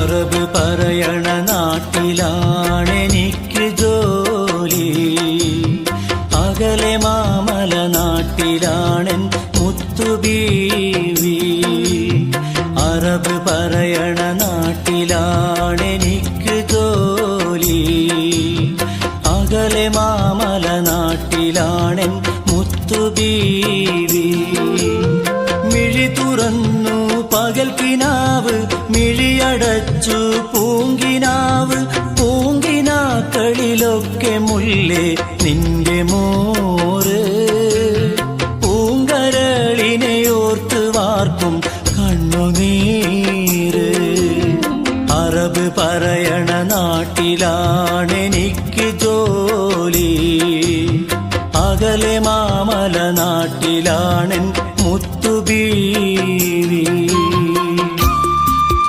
Arab പറയണ നാട്ടിലാണെനിക്ക് ജോലി, അകലെ മാമല നാട്ടിലാണെൻ മുത്തുബീവി. അറബ് പറയണ നാട്ടിലാണെനിക്ക് ജോലി, അകലെ മാമല നാട്ടിലാണെൻ മുത്തുബീവി. മിഴി തുറന്നു പകൽ കിനാവ്, മിഴിയടച്ചു പൂങ്കിനാവ്. പൂങ്കിനാക്കളിലൊക്കെ മുല്ലേ നിന്റെ മോറ്, പൂങ്കരളിനെ ഓർത്ത് വാർക്കും കണ്ണുനീര്. അറബ് പറയണ നാട്ടിലാണെനിക്ക് ജോലി, അകലെ മാമല നാട്ടിലാണെൻ മുത്തുബീവി.